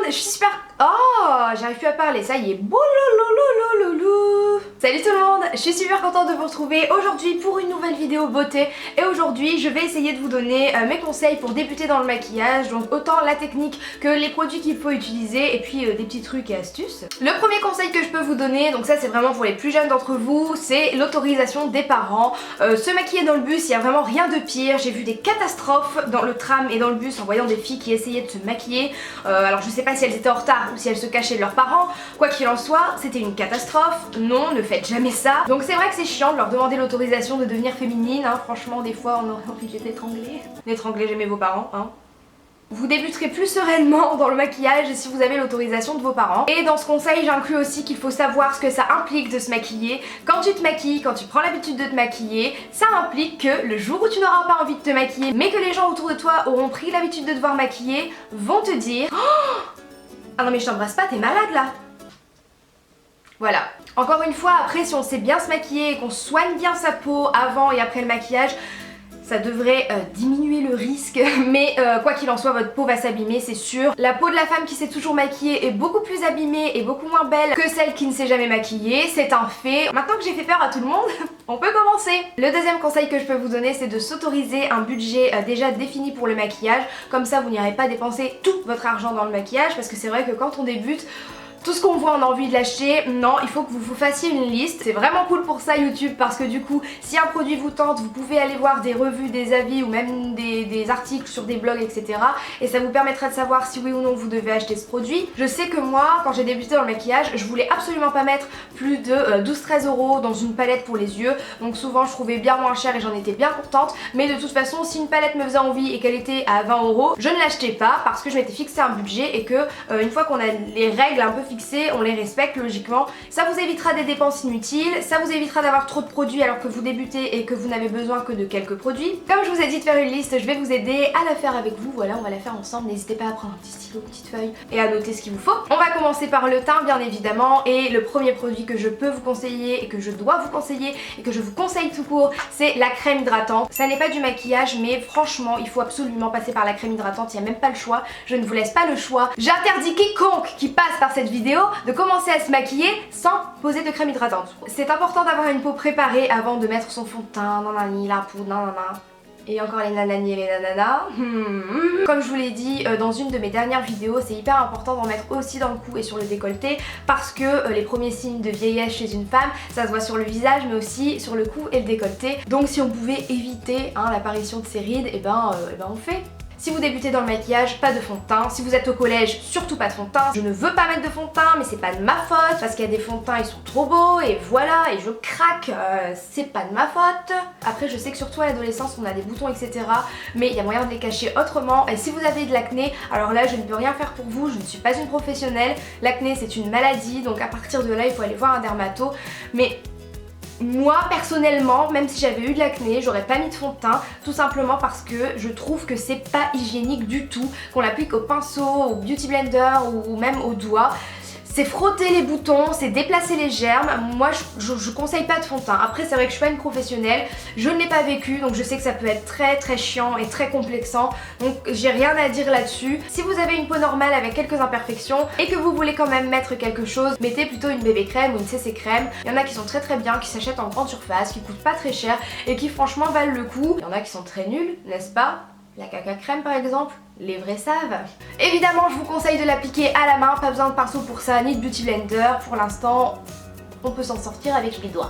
je suis super... Oh, j'arrive plus à parler, ça y est. Salut tout le monde, je suis super contente de vous retrouver aujourd'hui pour une nouvelle vidéo beauté. Et aujourd'hui, je vais essayer de vous donner mes conseils pour débuter dans le maquillage. Donc autant la technique que les produits qu'il faut utiliser et puis des petits trucs et astuces. Le premier conseil que je peux vous donner, donc ça c'est vraiment pour les plus jeunes d'entre vous, c'est l'autorisation des parents. Se maquiller dans le bus, il n'y a vraiment rien de pire. J'ai vu des catastrophes dans le tram et dans le bus en voyant des filles qui essayaient de se maquiller. Alors je sais pas si elles étaient en retard ou si elles se cachaient de leurs parents. Quoi qu'il en soit, c'était une catastrophe. Non, ne faites jamais ça. Donc c'est vrai que c'est chiant de leur demander l'autorisation de devenir féminine, hein. Franchement des fois on aurait envie de l'étrangler. N'étranglez jamais vos parents, hein. Vous débuterez plus sereinement dans le maquillage si vous avez l'autorisation de vos parents. Et dans ce conseil, j'inclus aussi qu'il faut savoir ce que ça implique de se maquiller. Quand tu te maquilles, quand tu prends l'habitude de te maquiller, ça implique que le jour où tu n'auras pas envie de te maquiller, mais que les gens autour de toi auront pris l'habitude de te voir maquiller, vont te dire oh, ah non mais je t'embrasse pas, t'es malade là. Voilà. Encore une fois, après si on sait bien se maquiller et qu'on soigne bien sa peau avant et après le maquillage, ça devrait diminuer le risque, mais quoi qu'il en soit, votre peau va s'abîmer, c'est sûr. La peau de la femme qui s'est toujours maquillée est beaucoup plus abîmée et beaucoup moins belle que celle qui ne s'est jamais maquillée, c'est un fait. Maintenant que j'ai fait peur à tout le monde, on peut commencer. Le deuxième conseil que je peux vous donner, c'est de s'autoriser un budget déjà défini pour le maquillage. Comme ça, vous n'irez pas dépenser tout votre argent dans le maquillage, parce que c'est vrai que quand on débute, tout ce qu'on voit on a envie de l'acheter, non, il faut que vous fassiez une liste. C'est vraiment cool pour ça YouTube, parce que du coup si un produit vous tente, vous pouvez aller voir des revues, des avis ou même des articles sur des blogs, etc. Et ça vous permettra de savoir si oui ou non vous devez acheter ce produit. Je sais que moi, quand j'ai débuté dans le maquillage, je voulais absolument pas mettre plus de 12-13 € dans une palette pour les yeux. Donc souvent je trouvais bien moins cher et j'en étais bien contente. Mais de toute façon, si une palette me faisait envie et qu'elle était à 20 €, je ne l'achetais pas parce que je m'étais fixé un budget et que une fois qu'on a les règles un peu fixées, on les respecte logiquement. Ça vous évitera des dépenses inutiles, ça vous évitera d'avoir trop de produits alors que vous débutez et que vous n'avez besoin que de quelques produits. Comme je vous ai dit de faire une liste, je vais vous aider à la faire avec vous. Voilà, on va la faire ensemble. N'hésitez pas à prendre un petit stylo, une petite feuille et à noter ce qu'il vous faut. On va commencer par le teint bien évidemment, et le premier produit que je peux vous conseiller et que je dois vous conseiller et que je vous conseille tout court, c'est la crème hydratante. Ça n'est pas du maquillage, mais franchement il faut absolument passer par la crème hydratante, il n'y a même pas le choix. Je ne vous laisse pas le choix. J'interdis quiconque qui passe par cette vidéo de commencer à se maquiller sans poser de crème hydratante. C'est important d'avoir une peau préparée avant de mettre son fond de teint, nanani, la poudre, nanana. Et encore les nanani et les nananas. Comme je vous l'ai dit dans une de mes dernières vidéos, c'est hyper important d'en mettre aussi dans le cou et sur le décolleté, parce que les premiers signes de vieillesse chez une femme, ça se voit sur le visage mais aussi sur le cou et le décolleté. Donc si on pouvait éviter l'apparition de ces rides, et ben on le fait. Si vous débutez dans le maquillage, pas de fond de teint. Si vous êtes au collège, surtout pas de fond de teint. Je ne veux pas mettre de fond de teint, mais c'est pas de ma faute, parce qu'il y a des fonds de teint, ils sont trop beaux, et voilà, et je craque, c'est pas de ma faute. Après, je sais que surtout à l'adolescence, on a des boutons, etc. Mais il y a moyen de les cacher autrement. Et si vous avez de l'acné, alors là, je ne peux rien faire pour vous, je ne suis pas une professionnelle. L'acné, c'est une maladie, donc à partir de là, il faut aller voir un dermato. Mais moi personnellement, même si j'avais eu de l'acné, j'aurais pas mis de fond de teint, tout simplement parce que je trouve que c'est pas hygiénique du tout, qu'on l'applique au pinceau, au beauty blender ou même au doigt. C'est frotter les boutons, c'est déplacer les germes. Moi je conseille pas de fond de teint. Après c'est vrai que je suis pas une professionnelle, je ne l'ai pas vécu, donc je sais que ça peut être très chiant et très complexant, donc j'ai rien à dire là-dessus. Si vous avez une peau normale avec quelques imperfections et que vous voulez quand même mettre quelque chose, mettez plutôt une bébé crème ou une CC crème. Il y en a qui sont très bien, qui s'achètent en grande surface, qui coûtent pas très cher et qui franchement valent le coup. Il y en a qui sont très nuls, n'est-ce pas? La caca crème par exemple, les vrais savent. Évidemment je vous conseille de l'appliquer à la main, pas besoin de pinceau pour ça, ni de beauty blender. Pour l'instant, on peut s'en sortir avec les doigts.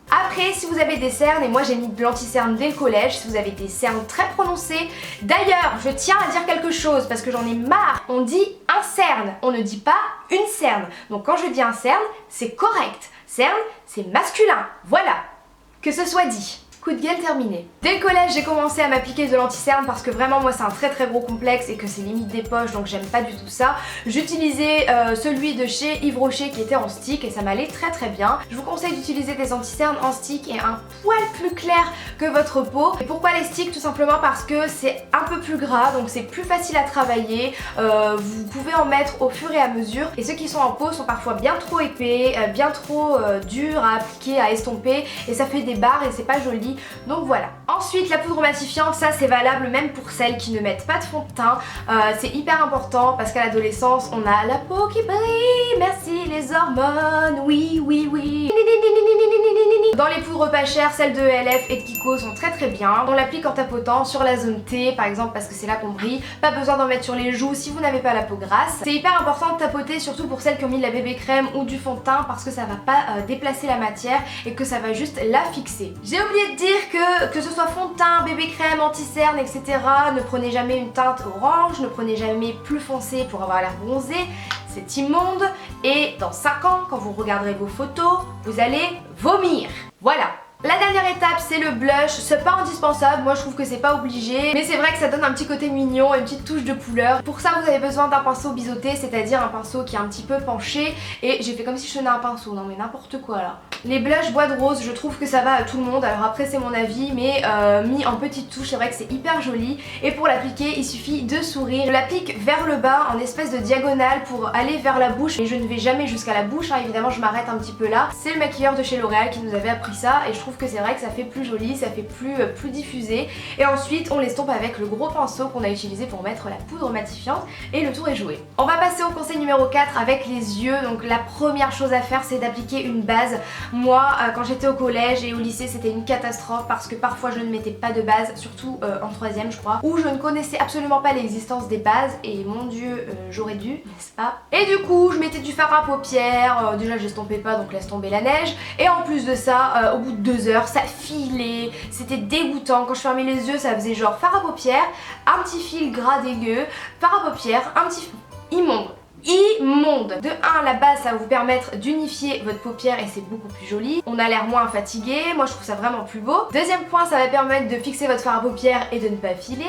Après, si vous avez des cernes, et moi j'ai mis de l'anti-cerne dès le collège, si vous avez des cernes très prononcées. D'ailleurs, je tiens à dire quelque chose parce que j'en ai marre. On dit un cerne, on ne dit pas une cerne. Donc quand je dis un cerne, c'est correct. Cerne, c'est masculin. Voilà. Que ce soit dit. Coup de gueule terminé. Dès le collège, j'ai commencé à m'appliquer de l'anti-cerne parce que vraiment moi c'est un très gros complexe et que c'est limite des poches, donc j'aime pas du tout ça. J'utilisais celui de chez Yves Rocher qui était en stick et ça m'allait très bien. Je vous conseille d'utiliser des anti-cernes en stick et un poil plus clair que votre peau. Et pourquoi les sticks? Tout simplement parce que c'est un peu plus gras, donc c'est plus facile à travailler. Vous pouvez en mettre au fur et à mesure. Et ceux qui sont en peau sont parfois bien trop épais, bien trop durs à appliquer, à estomper, et ça fait des barres et c'est pas joli. donc voilà. Ensuite la poudre matifiante, ça c'est valable même pour celles qui ne mettent pas de fond de teint. C'est hyper important parce qu'à l'adolescence on a la peau qui brille, merci les hormones, oui oui oui. Dans les poudres pas chères, celles de LF et de Kiko sont très bien. On l'applique en tapotant sur la zone T par exemple parce que c'est là qu'on brille. Pas besoin d'en mettre sur les joues si vous n'avez pas la peau grasse. C'est hyper important de tapoter surtout pour celles qui ont mis de la bébé crème ou du fond de teint parce que ça va pas déplacer la matière et que ça va juste la fixer. J'ai oublié de dire que ce soit fond de teint, bébé crème, anti-cerne, etc. ne prenez jamais une teinte orange, ne prenez jamais plus foncé pour avoir l'air bronzé. C'est immonde et dans 5 ans, quand vous regarderez vos photos, vous allez vomir. Voilà. La dernière étape c'est le blush, c'est pas indispensable, moi je trouve que c'est pas obligé, mais c'est vrai que ça donne un petit côté mignon et une petite touche de couleur. Pour ça vous avez besoin d'un pinceau biseauté, c'est-à-dire un pinceau qui est un petit peu penché, et j'ai fait comme si je tenais un pinceau, non mais n'importe quoi là. Les blushs bois de rose, je trouve que ça va à tout le monde, alors après c'est mon avis, mais mis en petites touches, c'est vrai que c'est hyper joli, et pour l'appliquer il suffit de sourire. Je l'applique vers le bas en espèce de diagonale pour aller vers la bouche, mais je ne vais jamais jusqu'à la bouche, hein, évidemment je m'arrête un petit peu là. C'est le maquilleur de chez L'Oréal qui nous avait appris ça, et je trouve que c'est vrai que ça fait plus joli, ça fait plus diffusé. Et ensuite on l'estompe avec le gros pinceau qu'on a utilisé pour mettre la poudre matifiante et le tour est joué. On va passer au conseil numéro 4 avec les yeux. Donc la première chose à faire c'est d'appliquer une base. Moi quand j'étais au collège et au lycée c'était une catastrophe parce que parfois je ne mettais pas de base, surtout en 3ème je crois, où je ne connaissais absolument pas l'existence des bases et mon dieu j'aurais dû, n'est-ce pas? Et du coup je mettais du fard à paupières, déjà j'estompais pas donc laisse tomber la neige, et en plus de ça au bout de 2 heures ça filait, c'était dégoûtant. Quand je fermais les yeux ça faisait genre fard à paupières, un petit fil gras dégueu, fard à paupières, un petit immonde. De 1, la base ça va vous permettre d'unifier votre paupière et c'est beaucoup plus joli. On a l'air moins fatigué, moi je trouve ça vraiment plus beau. Deuxième point, ça va permettre de fixer votre fard à paupières et de ne pas filer.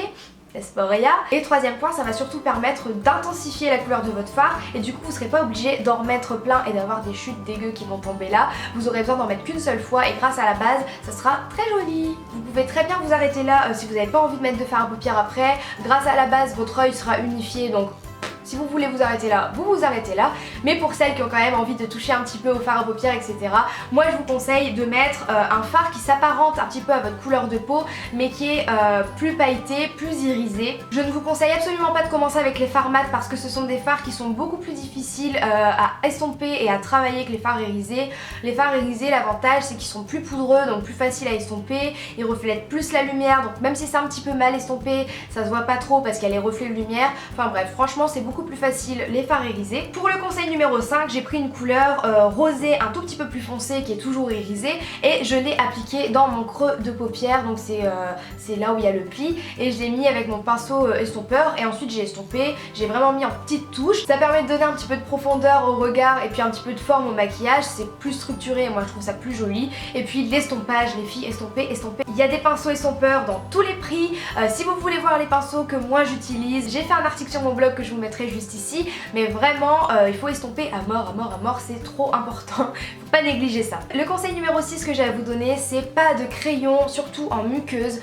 N'est-ce pas Auréa? Et troisième point, ça va surtout permettre d'intensifier la couleur de votre fard et du coup vous serez pas obligé d'en remettre plein et d'avoir des chutes dégueu qui vont tomber là. Vous aurez besoin d'en mettre qu'une seule fois et grâce à la base ça sera très joli. Vous pouvez très bien vous arrêter là si vous n'avez pas envie de mettre de fard à paupières après. Grâce à la base votre œil sera unifié, donc si vous voulez vous arrêter là, vous vous arrêtez là. Mais pour celles qui ont quand même envie de toucher un petit peu au fard à paupières, etc., moi je vous conseille de mettre un fard qui s'apparente un petit peu à votre couleur de peau, mais qui est plus pailleté, plus irisé. Je ne vous conseille absolument pas de commencer avec les fards mat parce que ce sont des fards qui sont beaucoup plus difficiles à estomper et à travailler que les fards irisés. Les fards irisés, l'avantage c'est qu'ils sont plus poudreux, donc plus faciles à estomper, ils reflètent plus la lumière, donc même si c'est un petit peu mal estompé, ça se voit pas trop parce qu'il y a les reflets de lumière. Enfin bref, franchement c'est beaucoup plus facile les fards irisés. Pour le conseil numéro 5, j'ai pris une couleur rosée un tout petit peu plus foncée qui est toujours irisée et je l'ai appliquée dans mon creux de paupière, donc c'est là où il y a le pli, et je l'ai mis avec mon pinceau estompeur et ensuite j'ai estompé, j'ai vraiment mis en petites touches. Ça permet de donner un petit peu de profondeur au regard et puis un petit peu de forme au maquillage, c'est plus structuré et moi je trouve ça plus joli. Et puis l'estompage, les filles, estomper. Il y a des pinceaux estompeurs dans tous les prix. Si vous voulez voir les pinceaux que moi j'utilise, j'ai fait un article sur mon blog que je vous mettrai juste ici, mais vraiment il faut estomper à mort, c'est trop important, faut pas négliger ça. Le conseil numéro 6 que j'ai à vous donner, c'est pas de crayon, surtout en muqueuse.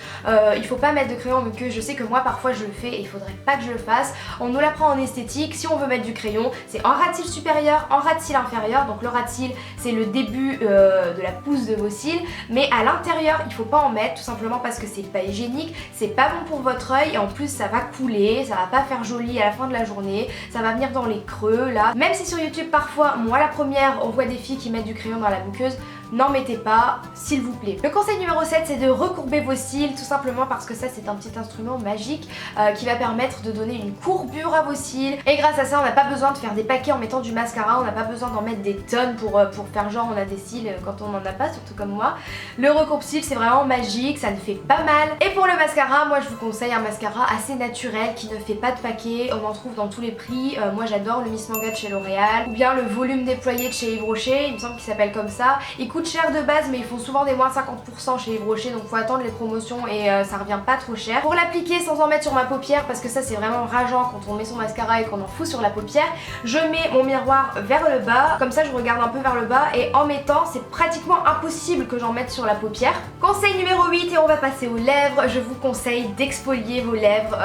Il faut pas mettre de crayon en muqueuse, je sais que moi parfois je le fais et il faudrait pas que je le fasse. On nous l'apprend en esthétique, si on veut mettre du crayon, c'est en ras de cils supérieur, en ras de cils inférieur, donc le ras de cils c'est le début de la pousse de vos cils, mais à l'intérieur il faut pas en mettre, tout simplement parce que c'est pas hygiénique, c'est pas bon pour votre œil et en plus ça va couler, ça va pas faire joli à la fin de la journée, ça va venir dans les creux là. Même si sur YouTube parfois, moi la première, on voit des filles qui mettent du crayon dans la muqueuse, n'en mettez pas, s'il vous plaît. Le conseil numéro 7, c'est de recourber vos cils, tout simplement parce que ça c'est un petit instrument magique qui va permettre de donner une courbure à vos cils, et grâce à ça on n'a pas besoin de faire des paquets en mettant du mascara, on n'a pas besoin d'en mettre des tonnes pour faire genre on a des cils quand on n'en a pas, surtout comme moi. Le recourbe-cils c'est vraiment magique, ça ne fait pas mal. Et pour le mascara, moi je vous conseille un mascara assez naturel qui ne fait pas de paquets, on en trouve dans tous les prix. Moi j'adore le Miss Manga de chez L'Oréal, ou bien le volume déployé de chez Yves Rocher, il me semble qu'il s'appelle comme ça. Il coûte cher de base mais ils font souvent des moins 50% chez Yves Rocher, donc faut attendre les promotions et ça revient pas trop cher. Pour l'appliquer sans en mettre sur ma paupière, parce que ça c'est vraiment rageant quand on met son mascara et qu'on en fout sur la paupière, je mets mon miroir vers le bas, comme ça je regarde un peu vers le bas, et en mettant c'est pratiquement impossible que j'en mette sur la paupière. Conseil numéro 8, et on va passer aux lèvres, je vous conseille d'exfolier vos lèvres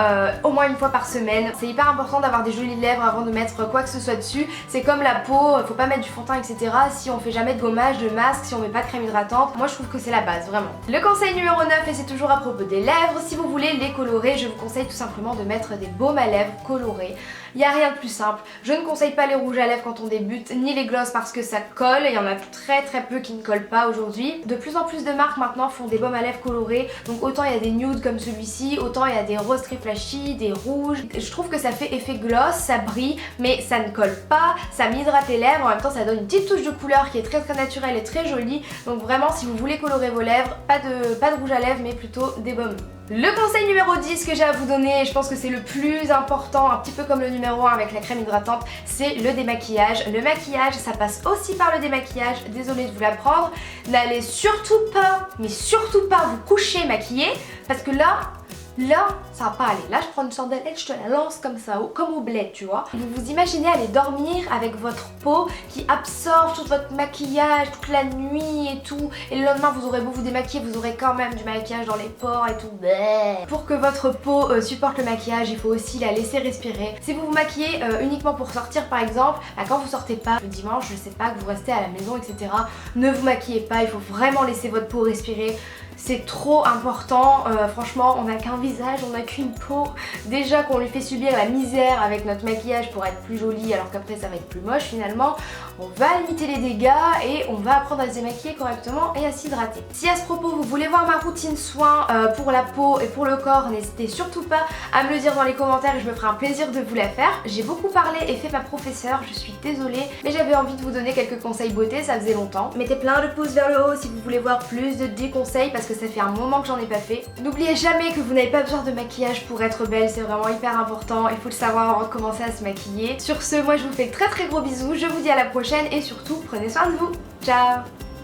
au moins une fois par semaine. C'est hyper important d'avoir des jolies lèvres avant de mettre quoi que ce soit dessus, c'est comme la peau, faut pas mettre du fond de teint etc. Si on fait jamais de gommage, de masque, masque si on met pas de crème hydratante. Moi je trouve que c'est la base, vraiment. Le conseil numéro 9, et c'est toujours à propos des lèvres, si vous voulez les colorer, je vous conseille tout simplement de mettre des baumes à lèvres colorés. Il n'y a rien de plus simple. Je ne conseille pas les rouges à lèvres quand on débute, ni les glosses parce que ça colle. Il y en a très peu qui ne collent pas aujourd'hui. De plus en plus de marques maintenant font des baumes à lèvres colorés. Donc autant il y a des nudes comme celui-ci, autant il y a des roses très flashy, des rouges. Je trouve que ça fait effet gloss, ça brille, mais ça ne colle pas, ça m'hydrate les lèvres. En même temps ça donne une petite touche de couleur qui est très naturelle et très jolie. Donc vraiment si vous voulez colorer vos lèvres, pas de rouge à lèvres mais plutôt des baumes. Le conseil numéro 10 que j'ai à vous donner, et je pense que c'est le plus important, un petit peu comme le numéro 1 avec la crème hydratante, c'est le démaquillage. Le maquillage, ça passe aussi par le démaquillage, désolée de vous l'apprendre. N'allez surtout pas, mais surtout pas vous coucher maquillé, parce que là, ça va pas aller. Là, je prends une chandelle, je te la lance comme ça, comme au bled, tu vois. Vous vous imaginez aller dormir avec votre peau qui absorbe tout votre maquillage toute la nuit et tout. Et le lendemain, vous aurez beau vous démaquiller, vous aurez quand même du maquillage dans les pores et tout. Pour que votre peau supporte le maquillage, il faut aussi la laisser respirer. Si vous vous maquillez uniquement pour sortir, par exemple, quand vous sortez pas le dimanche, je sais pas, que vous restez à la maison, etc., ne vous maquillez pas. Il faut vraiment laisser votre peau respirer. C'est trop important, franchement on n'a qu'un visage, on n'a qu'une peau. Déjà qu'on lui fait subir la misère avec notre maquillage pour être plus jolie alors qu'après ça va être plus moche finalement. On va limiter les dégâts et on va apprendre à se démaquiller correctement et à s'hydrater. Si à ce propos vous voulez voir ma routine soin pour la peau et pour le corps, n'hésitez surtout pas à me le dire dans les commentaires et je me ferai un plaisir de vous la faire. J'ai beaucoup parlé et fait ma professeure, je suis désolée, mais j'avais envie de vous donner quelques conseils beauté, ça faisait longtemps. Mettez plein de pouces vers le haut si vous voulez voir plus de déconseils parce que ça fait un moment que j'en ai pas fait. N'oubliez jamais que vous n'avez pas besoin de maquillage pour être belle, c'est vraiment hyper important, il faut le savoir avant de commencer à se maquiller. Sur ce, moi je vous fais très gros bisous, je vous dis à la prochaine et surtout prenez soin de vous. Ciao!